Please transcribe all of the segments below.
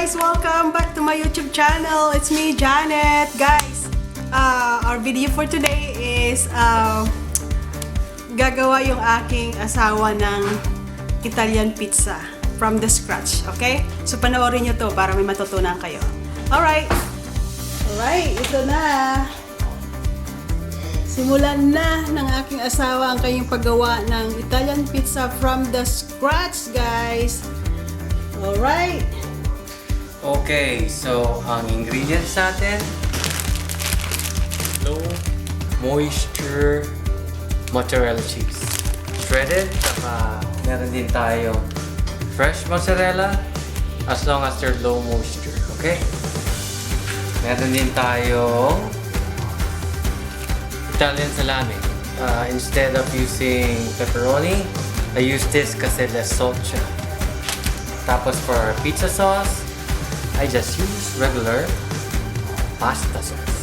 guys! Welcome back to my YouTube channel. It's me, Janet. Guys, our video for today is gagawa yung aking asawa ng Italian pizza from the scratch. Okay? So panoorin nyo to para may matutunan kayo. Alright! Alright, ito na. Simulan na ng aking asawa ang kanyang paggawa ng Italian pizza from the scratch, guys. Alright. Okay, so ang ingredients natin, low moisture mozzarella cheese, shredded, saka meron din tayo fresh mozzarella as long as they're low moisture, okay? Meron din tayo Italian salami. Instead of using pepperoni, I use this kasi less salt siya. Tapos for our pizza sauce, I just use regular pasta sauce.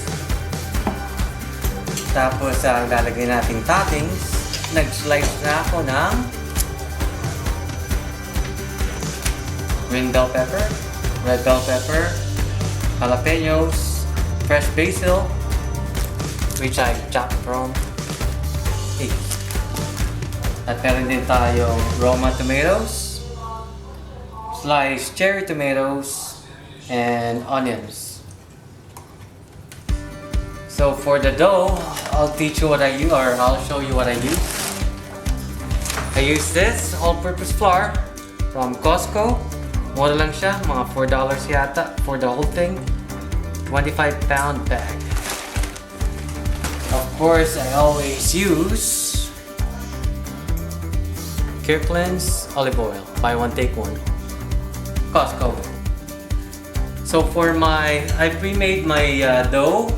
Tapos ang lalagay nating toppings, nag-slice na ako ng green bell pepper, red bell pepper, jalapenos, fresh basil, which I chopped from egg. At meron din tayong Roma tomatoes, sliced cherry tomatoes, and onions. So for the dough, I'll teach you what I use, or I'll show you what I use. I use this all-purpose flour from Costco. Mura lang siya, mga $4 yata for the whole thing. 25-pound bag. Of course, I always use Kirkland's olive oil. Buy one, take one. Costco. So for I pre-made my dough.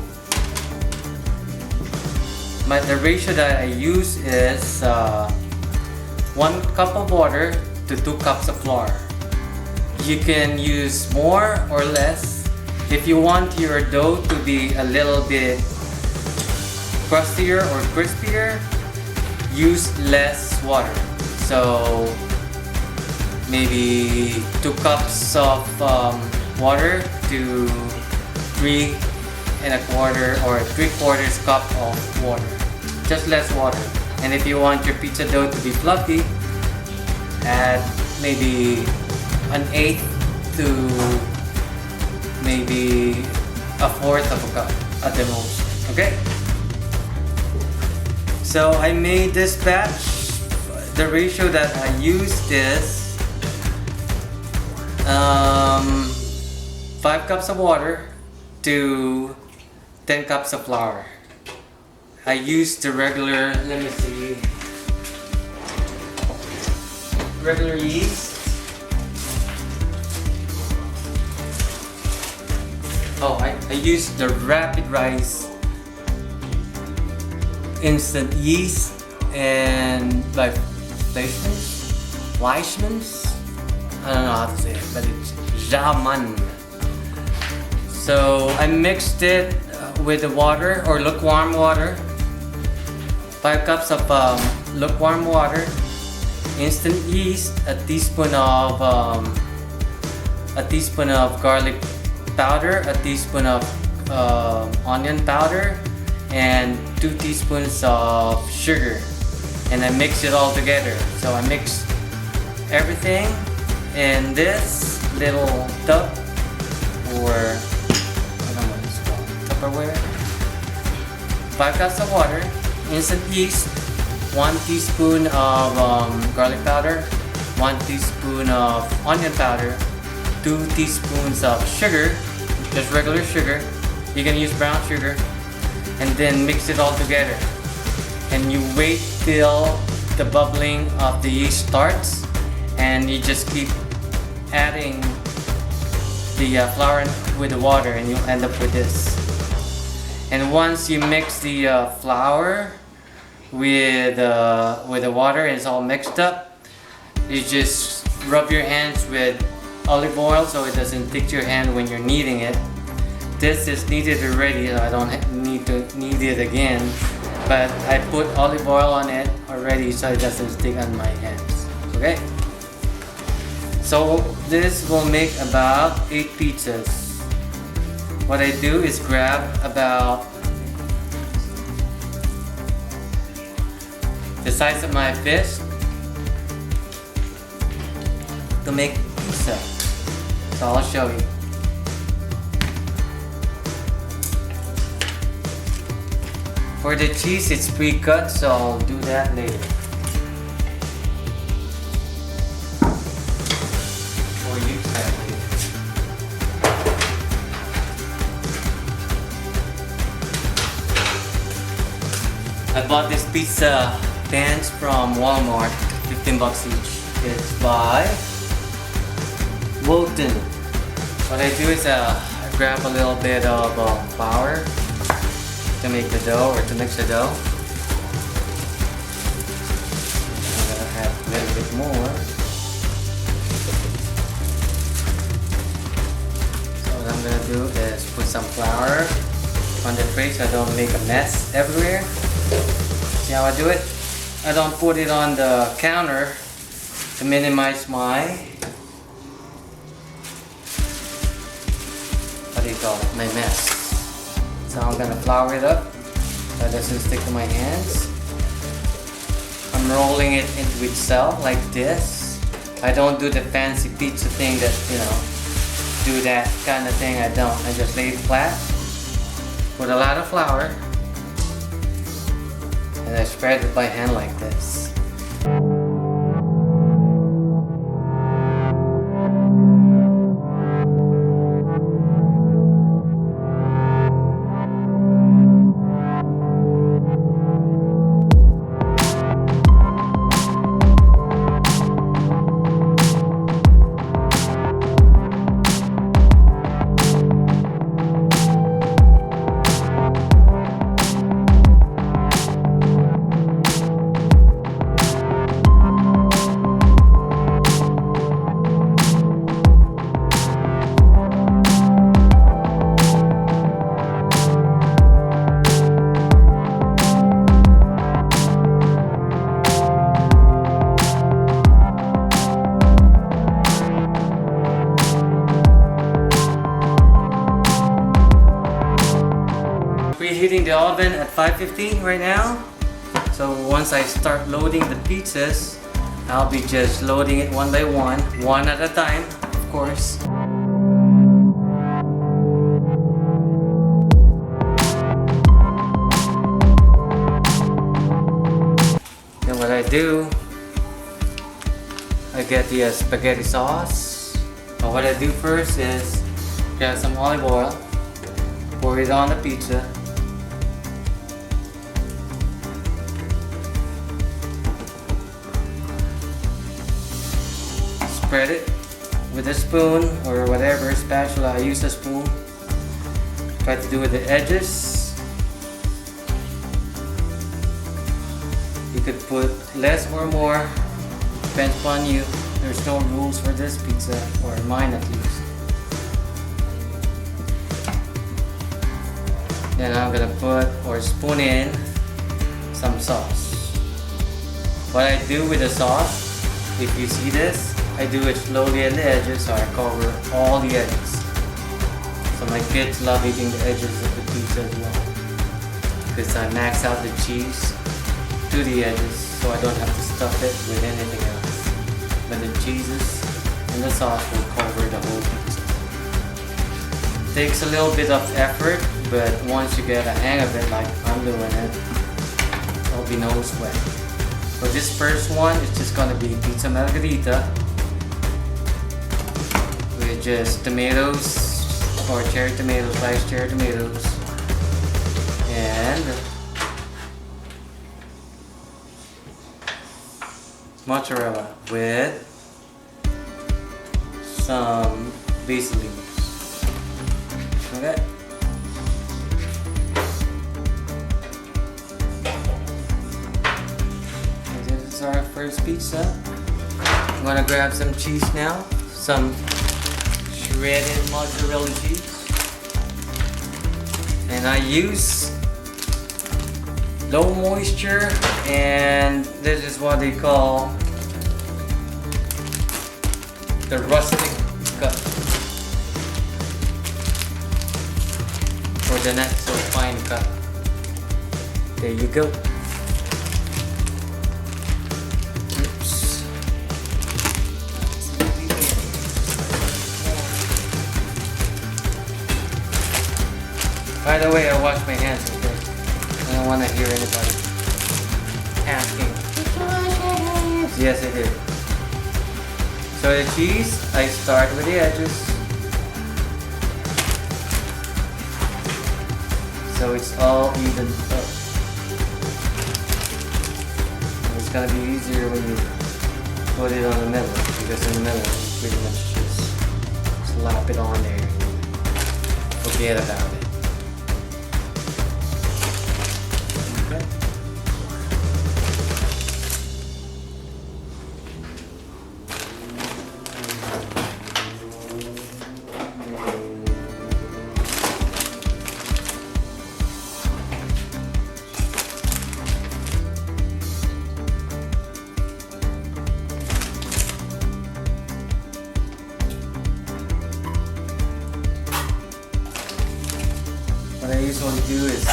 The ratio that I use is 1 cup of water to 2 cups of flour. You can use more or less. If you want your dough to be a little bit crustier or crispier, use less water. So maybe 2 cups of water to 3 1/4 or 3/4 cup of water. Just less water. And if you want your pizza dough to be fluffy, add maybe 1/8 to maybe 1/4 of a cup at the most. Okay? So I made this batch. The ratio that I used is 5 cups of water to 10 cups of flour. I used the regular, let me see, regular yeast. Oh, I used the rapid rise instant yeast and like Weissman's. I don't know how to say it, but it's Jaman. So I mixed it with the water or lukewarm water. 5 cups of lukewarm water, instant yeast, a teaspoon of garlic powder, a teaspoon of onion powder, and 2 teaspoons of sugar. And I mix it all together. So I mixed everything in this little tub, or I don't know what it's called, Tupperware. 5 cups of water, instant yeast, 1 teaspoon of garlic powder, 1 teaspoon of onion powder, 2 teaspoons of sugar, just regular sugar. You can use brown sugar, and then mix it all together. And you wait till the bubbling of the yeast starts, and you just keep adding the flour with the water, and you'll end up with this. And once you mix the flour with the water and it's all mixed up, you just rub your hands with olive oil so it doesn't stick to your hand when you're kneading it. This is kneaded already, so I don't need to knead it again. But I put olive oil on it already so it doesn't stick on my hands. Okay? So this will make about 8 pizzas. What I do is grab about the size of my fist to make pizza. So I'll show you. For the cheese, it's pre-cut, so I'll do that later. Or use that later. I bought this pizza pans from Walmart, 15 bucks each. It's by Wilton. What I do is I grab a little bit of flour to make the dough or to mix the dough. I'm gonna have a little bit more. So what I'm gonna do is put some flour on the tray so I don't make a mess everywhere. See how I do it? I don't put it on the counter to minimize my, what do you call it, my mess. So I'm gonna flour it up so it doesn't stick to my hands. I'm rolling it into itself like this. I don't do the fancy pizza thing that, you know, do that kind of thing. I don't. I just lay it flat, put a lot of flour, and I spread it by hand like this. Preheating the oven at 550 right now. So once I start loading the pizzas, I'll be just loading it one by one at a time, of course. Then what I do, I get the spaghetti sauce. But what I do first is grab some olive oil, pour it on the pizza. Spread it with a spoon or whatever spatula. I use a spoon. Try to do with the edges. You could put less or more, depends upon you. There's no rules for this pizza, or mine at least. Then I'm gonna put or spoon in some sauce. What I do with the sauce, if you see this, I do it slowly at the edges, so I cover all the edges. So my kids love eating the edges of the pizza as well, because I max out the cheese to the edges, so I don't have to stuff it with anything else. But the cheeses and the sauce will cover the whole pizza. Takes a little bit of effort, but once you get a hang of it, like I'm doing it, there'll be no sweat. For this first one, it's just gonna be pizza margherita with just tomatoes or cherry tomatoes, sliced cherry tomatoes, and mozzarella with some basil leaves. Okay. And this is our first pizza. I'm gonna grab some cheese now, some shredded mozzarella cheese, and I use low moisture, and this is what they call the rustic cut for the not so fine cut. There you go. Oops. By the way, I washed my hands, okay? I don't want to hear anybody asking. Did you wash your hands? Yes, I did. So the cheese, I start with the edges. So it's all even up. It's gonna be easier when you put it on the middle, because in the middle you pretty much just slap it on there. Forget about it. Okay. What I usually do is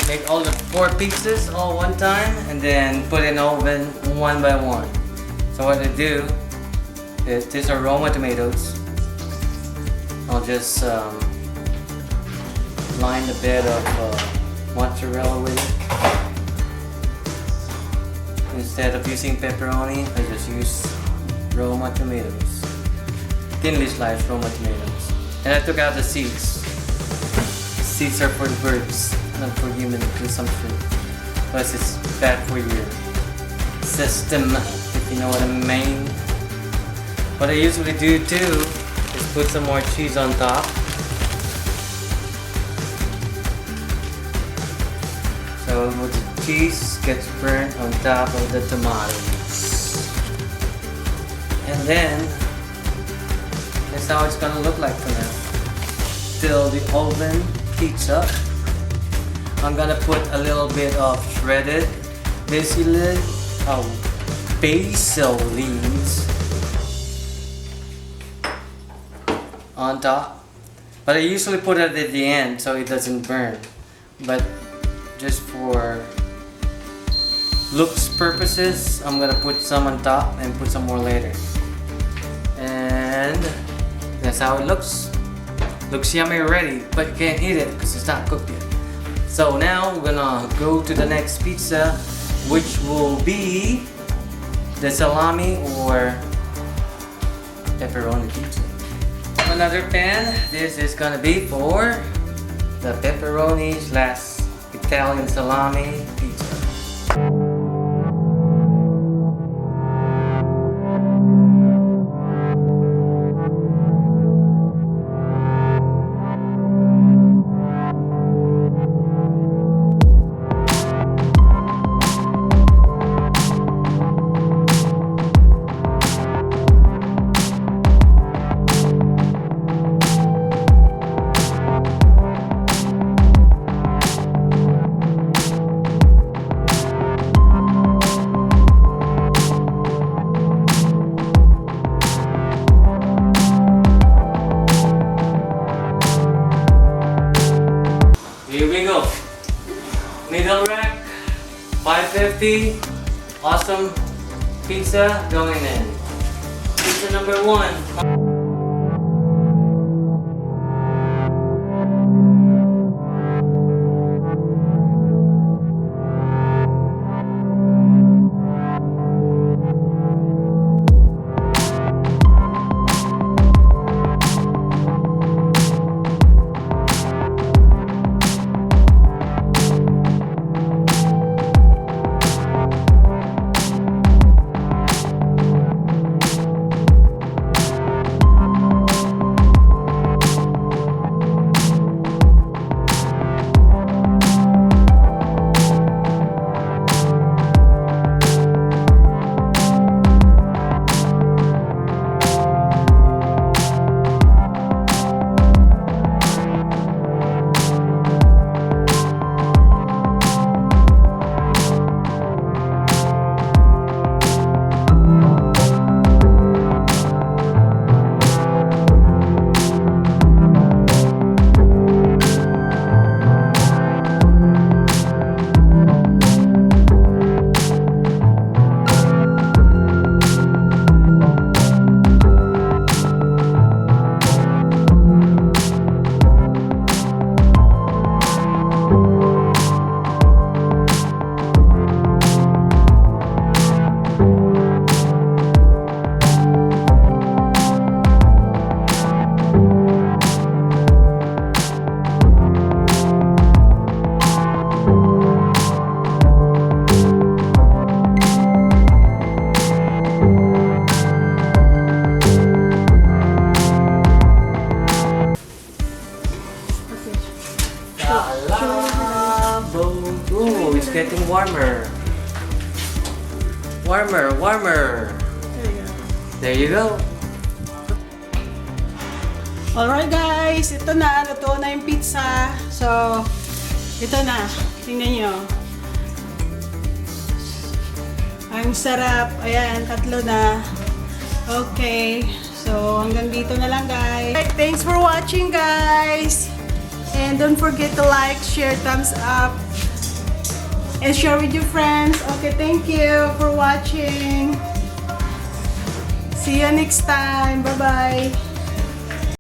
make all the 4 pizzas all one time and then put in the oven one by one. So what I do is, these are Roma tomatoes. I'll just line the bed of mozzarella with it. Instead of using pepperoni, I just use Roma tomatoes. Thinly sliced Roma tomatoes. And I took out the seeds. Seeds are for the birds, not for human consumption. Plus it's bad for your system, if you know what I mean. What I usually do too is put some more cheese on top. So the cheese gets burnt on top of the tomatoes. And then, that's how it's gonna look like for now. Till the oven heats up. I'm gonna put a little bit of shredded basil leaves on top, but I usually put it at the end so it doesn't burn, but just for looks purposes I'm gonna put some on top and put some more later, and that's how it looks. Looks yummy already, but you can't eat it because it's not cooked yet. So now we're gonna go to the next pizza, which will be the salami or pepperoni pizza. Another pan. This is gonna be for the pepperoni / Italian salami pizza. Here we go. Middle rack, 550. Awesome pizza going in. Pizza number 1. getting warmer. Warmer, warmer. There you go. There you go. Alright guys, ito na. Luto na yung pizza. So, ito na. Tingnan nyo. Ang sarap. Ayan, 3 na. Okay. So, hanggang dito na lang guys. Thanks for watching guys. And don't forget to like, share, thumbs up. And share with your friends. Okay, thank you for watching. See you next time. Bye-bye.